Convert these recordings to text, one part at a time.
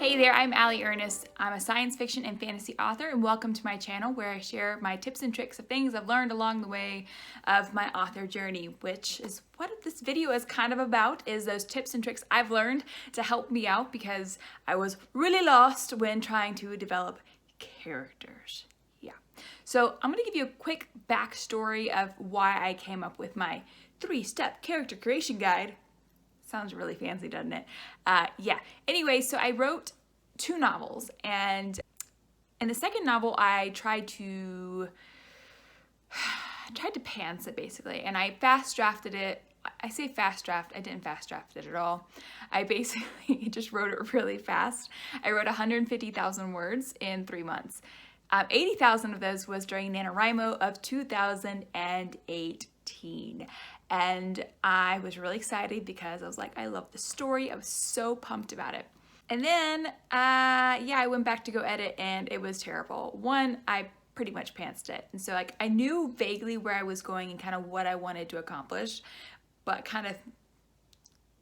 Hey there, I'm Allie Ernest. I'm a science fiction and fantasy author, and welcome to my channel where I share my tips and tricks of things I've learned along the way of my author journey, which is what this video is kind of about, is those tips and tricks I've learned to help me out because I was really lost when trying to develop characters. Yeah. So I'm gonna give you a quick backstory of why I came up with my 3-step character creation guide. Sounds really fancy, doesn't it? Yeah. Anyway, so I wrote 2 novels, and in the second novel, I tried to pants it basically, and I fast drafted it. I say fast draft, I didn't fast draft it at all. I basically just wrote it really fast. I wrote 150,000 words in 3 months. 80,000 of those was during NaNoWriMo of 2018. And I was really excited because I was like, I love the story. I was so pumped about it. And then, I went back to go edit and it was terrible. One, I pretty much pantsed it. And so like, I knew vaguely where I was going and kind of what I wanted to accomplish, but kind of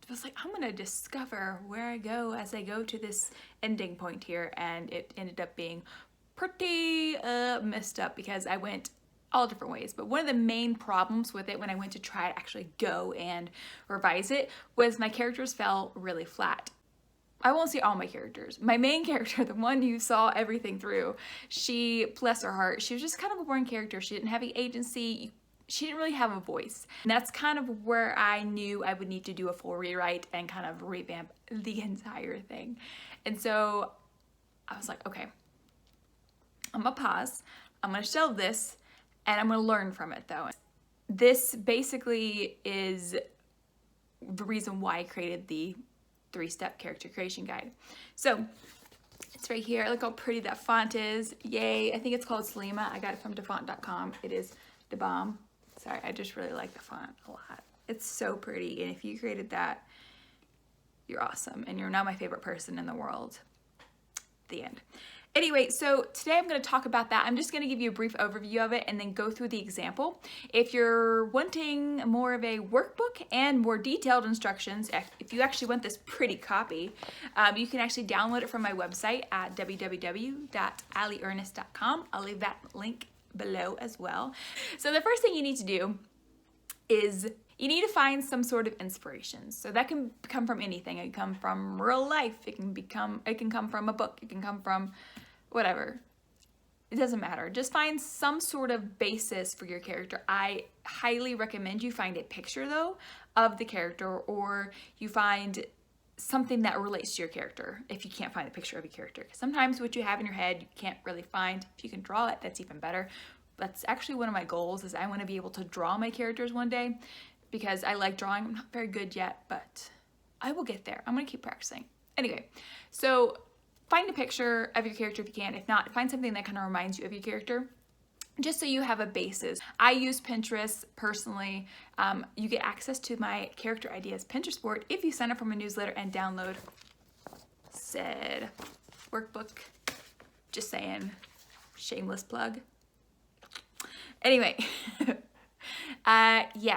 was like, I'm gonna discover where I go as I go to this ending point here. And it ended up being pretty messed up because I went all different ways. But one of the main problems with it when I went to try to actually go and revise it was my characters fell really flat. I won't say all my characters. My main character, the one you saw everything through, she, bless her heart, she was just kind of a boring character. She didn't have any agency. She didn't really have a voice. And that's kind of where I knew I would need to do a full rewrite and kind of revamp the entire thing. And so I was like, okay, I'm gonna pause. I'm gonna shelve this and I'm gonna learn from it though. This basically is the reason why I created the 3-step character creation guide. So it's right here. Look how pretty that font is. Yay. I think it's called Selima. I got it from dafont.com. It is the bomb. Sorry, I just really like the font a lot. It's so pretty. And if you created that, you're awesome. And you're now my favorite person in the world. The end. Anyway, so today I'm going to talk about that. I'm just going to give you a brief overview of it and then go through the example. If you're wanting more of a workbook and more detailed instructions, if you actually want this pretty copy, you can actually download it from my website at www.allieernest.com. I'll leave that link below as well. So the first thing you need to do is you need to find some sort of inspiration. So that can come from anything. It can come from real life. It can come from a book. It can come from whatever. It doesn't matter. Just find some sort of basis for your character. I highly recommend you find a picture though of the character, or you find something that relates to your character if you can't find a picture of your character. Sometimes what you have in your head you can't really find. If you can draw it, that's even better. That's actually one of my goals, is I want to be able to draw my characters one day because I like drawing. I'm not very good yet, but I will get there. I'm going to keep practicing. Anyway, so find a picture of your character if you can. If not, find something that kind of reminds you of your character, just so you have a basis. I use Pinterest personally. You get access to my character ideas Pinterest board if you sign up for my newsletter and download said workbook. Just saying, shameless plug. Anyway,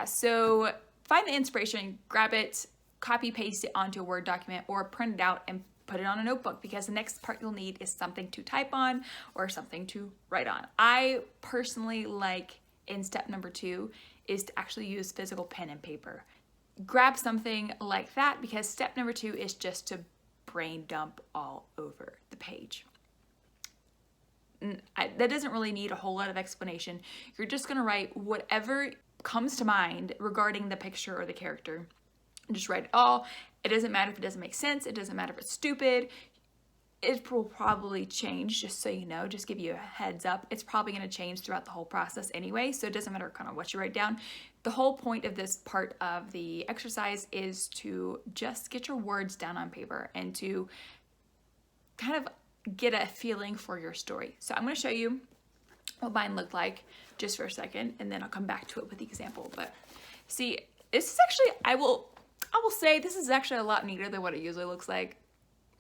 so find the inspiration, grab it, copy paste it onto a Word document or print it out and put it on a notebook, because the next part you'll need is something to type on or something to write on. I personally like, in step number 2, is to actually use physical pen and paper. Grab something like that, because step number 2 is just to brain dump all over the page. That doesn't really need a whole lot of explanation. You're just gonna write whatever comes to mind regarding the picture or the character. Just write it all. It doesn't matter if it doesn't make sense. It doesn't matter if it's stupid. It will probably change, just so you know, just give you a heads up. It's probably gonna change throughout the whole process anyway, so it doesn't matter kind of what you write down. The whole point of this part of the exercise is to just get your words down on paper and to kind of get a feeling for your story. So I'm going to show you what mine looked like just for a second, and then I'll come back to it with the example. But see, this is actually, I will say this is actually a lot neater than what it usually looks like.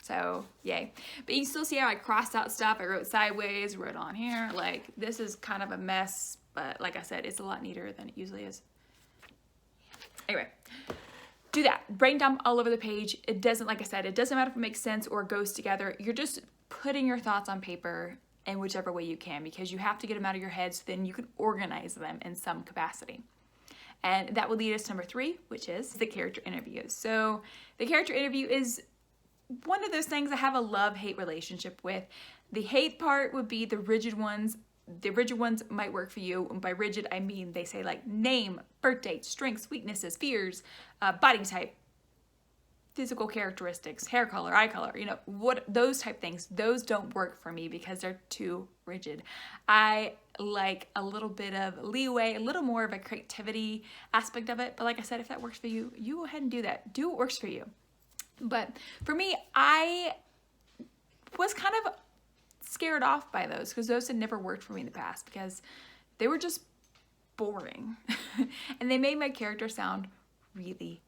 So yay. But you can still see how I crossed out stuff. I wrote sideways, wrote on here. Like, this is kind of a mess, but like I said, it's a lot neater than it usually is. Anyway, do that. Brain dump all over the page. It doesn't, like I said, it doesn't matter if it makes sense or goes together. You're just putting your thoughts on paper in whichever way you can, because you have to get them out of your head so then you can organize them in some capacity. And that will lead us to number 3, which is the character interview. So the character interview is one of those things I have a love-hate relationship with. The hate part would be the rigid ones. The rigid ones might work for you. And by rigid, I mean they say like name, birth date, strengths, weaknesses, fears, body type, physical characteristics, hair color, eye color, you know, what those type things. Those don't work for me because they're too rigid. I like a little bit of leeway, a little more of a creativity aspect of it. But like I said, if that works for you, you go ahead and do that. Do what works for you. But for me, I was kind of scared off by those because those had never worked for me in the past because they were just boring. And they made my character sound really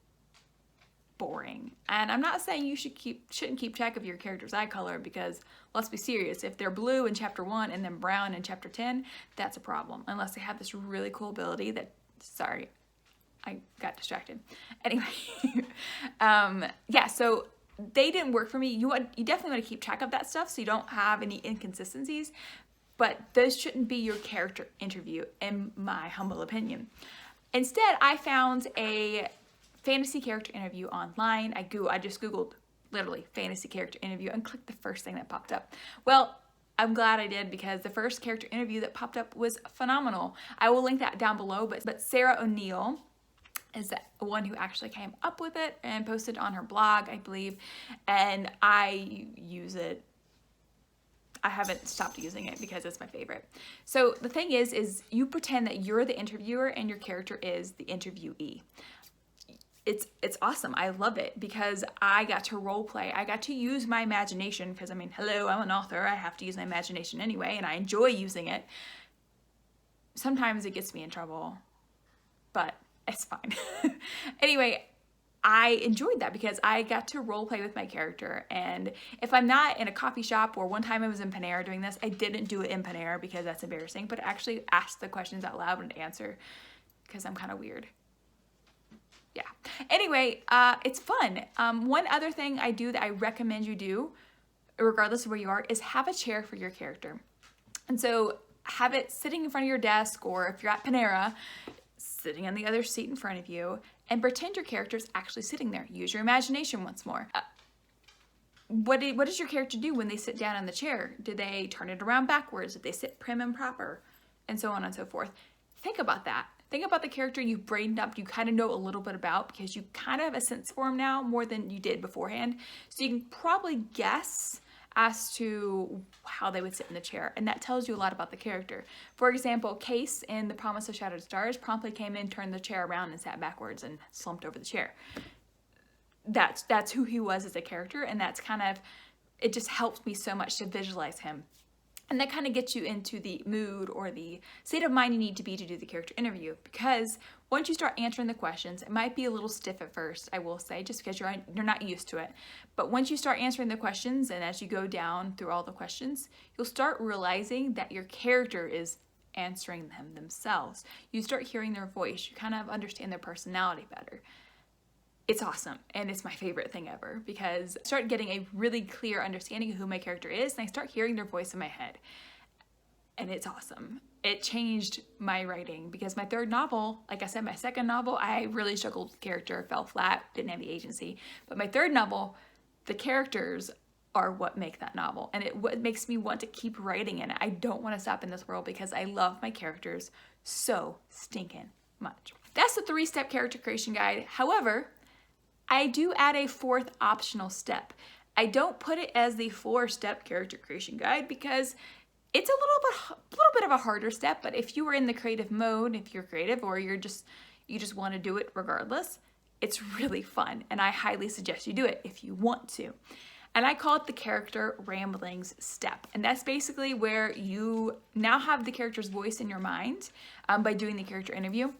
boring. And I'm not saying you shouldn't keep track of your character's eye color, because let's be serious, if they're blue in chapter 1 and then brown in chapter 10, that's a problem, unless they have this really cool ability that, sorry, I got distracted. Anyway, yeah, so they didn't work for me. You definitely want to keep track of that stuff so you don't have any inconsistencies, but those shouldn't be your character interview, in my humble opinion. Instead, I found a fantasy character interview online. I just Googled literally fantasy character interview and clicked the first thing that popped up. Well, I'm glad I did, because the first character interview that popped up was phenomenal. I will link that down below, but Sarah O'Neill is the one who actually came up with it and posted on her blog, I believe, and I use it. I haven't stopped using it because it's my favorite. So the thing is you pretend that you're the interviewer and your character is the interviewee. It's awesome. I love it because I got to role play. I got to use my imagination because, I mean, hello, I'm an author. I have to use my imagination anyway, and I enjoy using it. Sometimes it gets me in trouble, but it's fine. Anyway, I enjoyed that because I got to role play with my character. And if I'm not in a coffee shop, or one time I was in Panera doing this, I didn't do it in Panera because that's embarrassing, but actually ask the questions out loud and answer because I'm kind of weird. Yeah. Anyway, it's fun. One other thing I do that I recommend you do, regardless of where you are, is have a chair for your character. And so have it sitting in front of your desk, or if you're at Panera, sitting on the other seat in front of you, and pretend your character is actually sitting there. Use your imagination once more. What does your character do when they sit down in the chair? Do they turn it around backwards? Do they sit prim and proper? And so on and so forth. Think about that. Think about the character you've brain dumped, you kind of know a little bit about, because you kind of have a sense for him now more than you did beforehand. So you can probably guess as to how they would sit in the chair, and that tells you a lot about the character. For example, Case in The Promise of Shattered Stars promptly came in, turned the chair around, and sat backwards and slumped over the chair. That's who he was as a character, and that's kind of, it just helped me so much to visualize him. And that kind of gets you into the mood or the state of mind you need to be to do the character interview, because once you start answering the questions, it might be a little stiff at first, I will say, just because you're not used to it. But once you start answering the questions, and as you go down through all the questions, you'll start realizing that your character is answering them themselves. You start hearing their voice. You kind of understand their personality better. It's awesome, and it's my favorite thing ever, because I start getting a really clear understanding of who my character is, and I start hearing their voice in my head, and it's awesome. It changed my writing, because my third novel, like I said, my second novel, I really struggled with character, fell flat, didn't have the agency, but my third novel, the characters are what make that novel, and what makes me want to keep writing in it. I don't want to stop in this world because I love my characters so stinking much. That's the 3-step character creation guide. However, I do add a 4th optional step. I don't put it as the 4-step character creation guide because it's a little bit of a harder step, but if you are in the creative mode, if you're creative, or you just want to do it regardless, it's really fun, and I highly suggest you do it if you want to. And I call it the character ramblings step, and that's basically where you now have the character's voice in your mind by doing the character interview,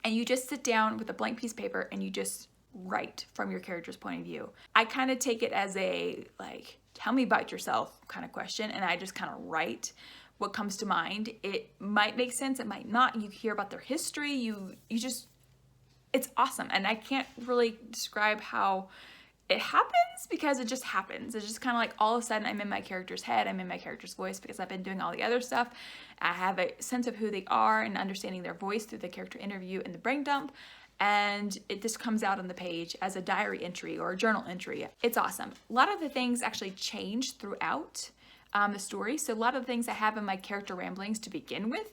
and you just sit down with a blank piece of paper and you just write from your character's point of view. I kind of take it as a, like, tell me about yourself kind of question, and I just kind of write what comes to mind. It might make sense, it might not. You hear about their history, you just it's awesome. And I can't really describe how it happens because it just happens. It's just kind of like all of a sudden I'm in my character's head, I'm in my character's voice because I've been doing all the other stuff. I have a sense of who they are and understanding their voice through the character interview and the brain dump. And it just comes out on the page as a diary entry or a journal entry. It's awesome. A lot of the things actually change throughout the story. So a lot of the things I have in my character ramblings to begin with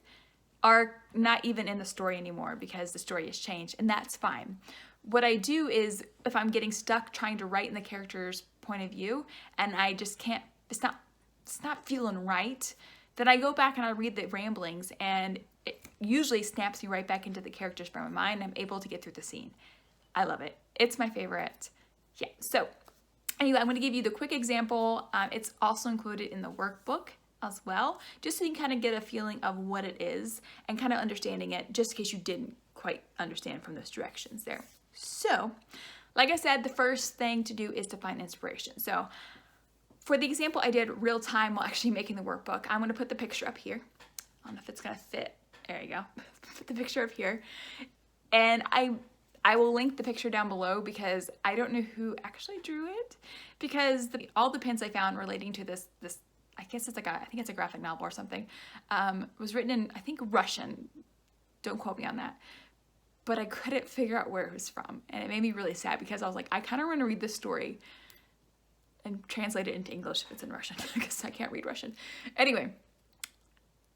are not even in the story anymore because the story has changed, and that's fine. What I do is if I'm getting stuck trying to write in the character's point of view and I just can't, it's not feeling right, then I go back and I read the ramblings, and it usually snaps me right back into the character's frame of mind. I'm able to get through the scene. I love it. It's my favorite. Yeah, so anyway, I'm going to give you the quick example. It's also included in the workbook as well, just so you can kind of get a feeling of what it is and kind of understanding it, just in case you didn't quite understand from those directions there. So, like I said, the first thing to do is to find inspiration. So, for the example I did real time while actually making the workbook, I'm going to put the picture up here. I don't know if it's going to fit. There you go. Put the picture up here. And I will link the picture down below because I don't know who actually drew it, because all the pins I found relating to this I guess it's like I think it's a graphic novel or something, was written in, I think, Russian. Don't quote me on that. But I couldn't figure out where it was from. And it made me really sad because I was like, I kind of want to read this story and translate it into English if it's in Russian because I can't read Russian. Anyway,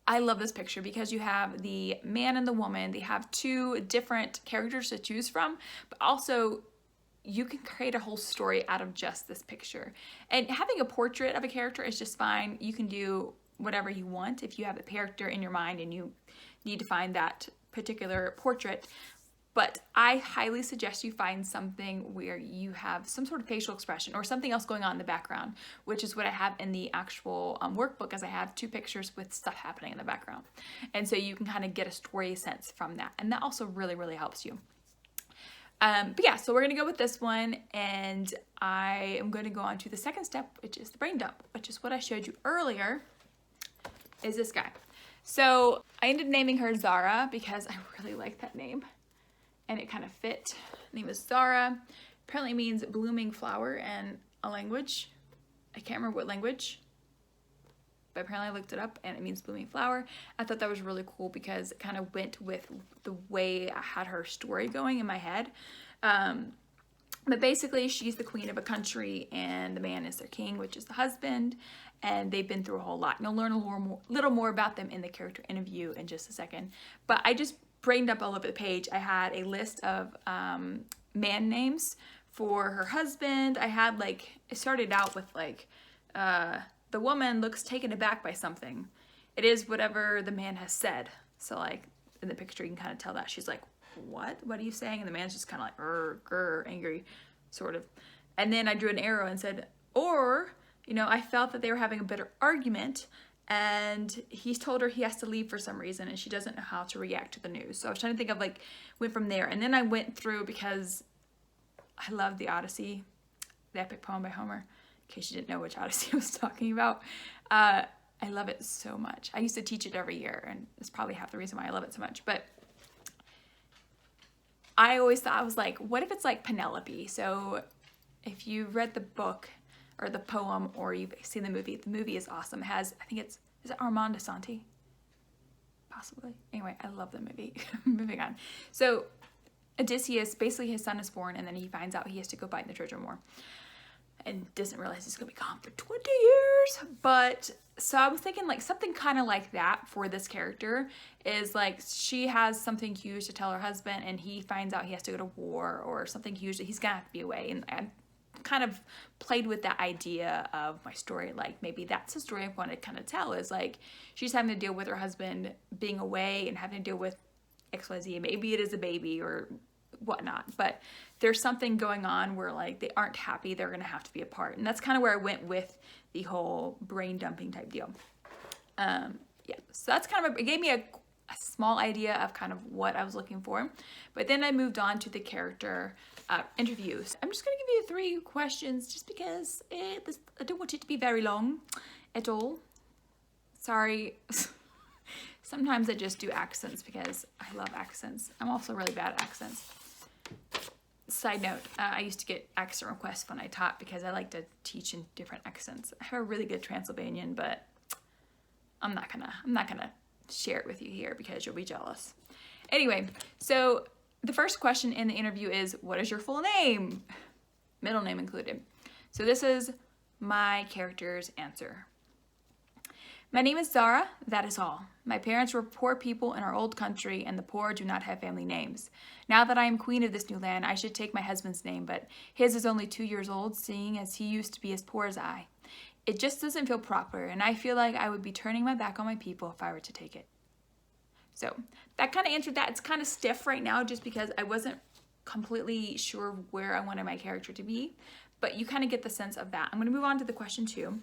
I love this picture because you have the man and the woman. They have two different characters to choose from, but also you can create a whole story out of just this picture. And having a portrait of a character is just fine. You can do whatever you want if you have a character in your mind and you need to find that particular portrait. But I highly suggest you find something where you have some sort of facial expression or something else going on in the background, which is what I have in the actual workbook, as I have two pictures with stuff happening in the background. And so you can kind of get a story sense from that. And that also really, really helps you. But yeah, so we're going to go with this one, and I am going to go on to the second step, which is the brain dump, which is what I showed you earlier, is this guy. So I ended up naming her Zara because I really like that name, and it kind of fit. Her name is Zara. Apparently means blooming flower in a language. I can't remember what language, but apparently I looked it up and it means blooming flower. I thought that was really cool because it kind of went with the way I had her story going in my head. But basically she's the queen of a country and the man is their king, which is the husband, and they've been through a whole lot. And you'll learn a little more about them in the character interview in just a second. But I just brained up all over the page. I had a list of man names for her husband. I had it started out with the woman looks taken aback by something. It is whatever the man has said. So in the picture, you can kind of tell that. She's like, what? What are you saying? And the man's just kind of grr, angry, sort of. And then I drew an arrow and said, or, I felt that they were having a bitter argument and he's told her he has to leave for some reason and she doesn't know how to react to the news. So I was trying to think of went from there. And then I went through because I love the Odyssey, the epic poem by Homer. In case you didn't know which Odyssey I was talking about. I love it so much. I used to teach it every year, and it's probably half the reason why I love it so much. But I always thought, I was like, what if it's like Penelope? So if you read the book or the poem or you've seen the movie is awesome. It has, I think is it Armand Assante? Possibly. Anyway, I love the movie. Moving on. So Odysseus, basically his son is born, and then he finds out he has to go fight in the Trojan War. And doesn't realize he's gonna be gone for 20 years. But so I was thinking something kind of like that for this character is she has something huge to tell her husband and he finds out he has to go to war or something huge that he's gonna have to be away. And I kind of played with that idea of my story. Maybe that's the story I want to kind of tell is she's having to deal with her husband being away and having to deal with XYZ. Maybe it is a baby or whatnot, but there's something going on where they aren't happy, they're gonna have to be apart. And that's kind of where I went with the whole brain dumping type deal. Yeah, so that's kind of it gave me a small idea of kind of what I was looking for. But then I moved on to the character interviews. I'm just gonna give you 3 questions just because I don't want it to be very long at all. Sorry. Sometimes I just do accents because I love accents. I'm also really bad at accents. Side note, I used to get accent requests when I taught because I like to teach in different accents. I have a really good Transylvanian, but I'm not gonna share it with you here because you'll be jealous. Anyway, so the first question in the interview is, what is your full name? Middle name included. So this is my character's answer. My name is Zara, that is all. My parents were poor people in our old country, and the poor do not have family names. Now that I am queen of this new land, I should take my husband's name, but his is only 2 years old, seeing as he used to be as poor as I. It just doesn't feel proper, and I feel like I would be turning my back on my people if I were to take it. So that kind of answered that. It's kind of stiff right now just because I wasn't completely sure where I wanted my character to be, but you kind of get the sense of that. I'm going to move on to the question 2.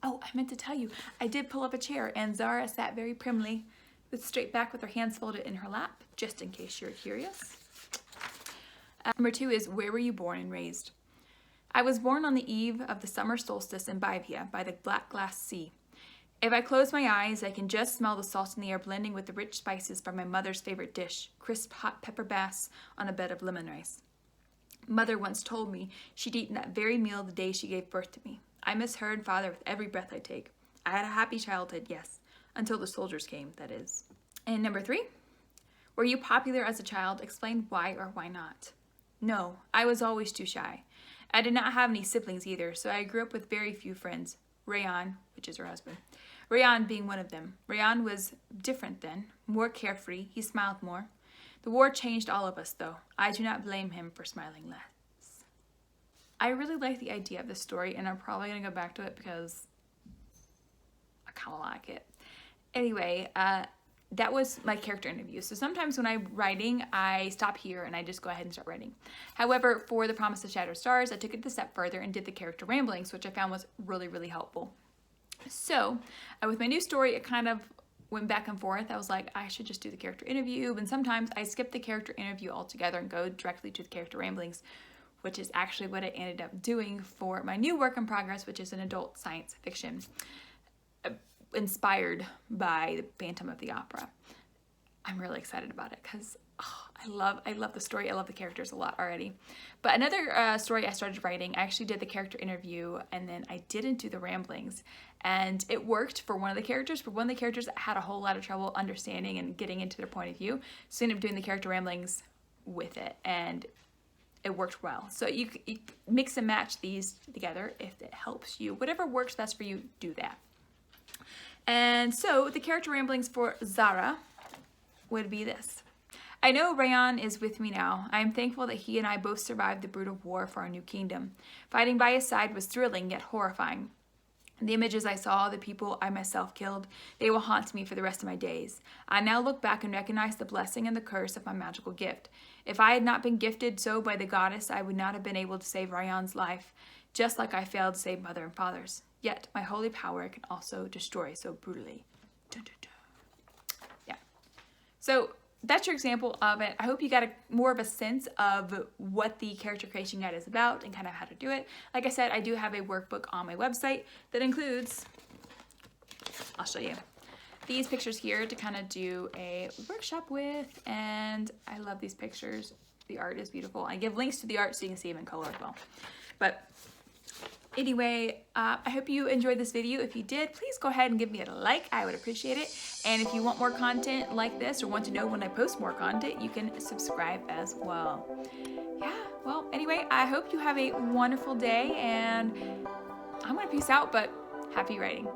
Oh, I meant to tell you, I did pull up a chair and Zara sat very primly with straight back with her hands folded in her lap, just in case you're curious. Number 2 is, where were you born and raised? I was born on the eve of the summer solstice in Baivia by the black glass sea. If I close my eyes, I can just smell the salt in the air blending with the rich spices from my mother's favorite dish, crisp hot pepper bass on a bed of lemon rice. Mother once told me she'd eaten that very meal the day she gave birth to me. I miss her and father with every breath I take. I had a happy childhood, yes, until the soldiers came, that is. And number 3, were you popular as a child? Explain why or why not. No, I was always too shy. I did not have any siblings either, so I grew up with very few friends. Rayan, which is her husband, Rayan being one of them. Rayan was different then, more carefree, he smiled more. The war changed all of us, though. I do not blame him for smiling less. I really like the idea of this story, and I'm probably going to go back to it because I kind of like it. Anyway, that was my character interview. So sometimes when I'm writing, I stop here and I just go ahead and start writing. However, for The Promise of Shattered Stars, I took it a step further and did the character ramblings, which I found was really, really helpful. So with my new story, it kind of went back and forth. I was like, I should just do the character interview. And sometimes I skip the character interview altogether and go directly to the character ramblings, which is actually what I ended up doing for my new work in progress, which is an adult science fiction inspired by the Phantom of the Opera. I'm really excited about it because I love the story. I love the characters a lot already. But another story I started writing, I actually did the character interview and then I didn't do the ramblings. And it worked for one of the characters, but one of the characters had a whole lot of trouble understanding and getting into their point of view. So I ended up doing the character ramblings with it, and it worked well. So you mix and match these together if it helps you. Whatever works best for you, do that. And so the character ramblings for Zara would be this. I know Rayan is with me now. I am thankful that he and I both survived the brutal war for our new kingdom. Fighting by his side was thrilling yet horrifying. The images I saw, the people I myself killed, they will haunt me for the rest of my days. I now look back and recognize the blessing and the curse of my magical gift. If I had not been gifted so by the goddess, I would not have been able to save Rayan's life, just like I failed to save mother and father's. Yet, my holy power can also destroy so brutally. Dun, dun, dun. Yeah. So, that's your example of it. I hope you got more of a sense of what the character creation guide is about and kind of how to do it. Like I said, I do have a workbook on my website that includes, I'll show you, these pictures here to kind of do a workshop with, and I love these pictures. The art is beautiful. I give links to the art so you can see them in color as well. But anyway, I hope you enjoyed this video. If you did, please go ahead and give me a like. I would appreciate it. And if you want more content like this or want to know when I post more content, you can subscribe as well. Yeah, well, anyway, I hope you have a wonderful day, and I'm going to peace out, but happy writing.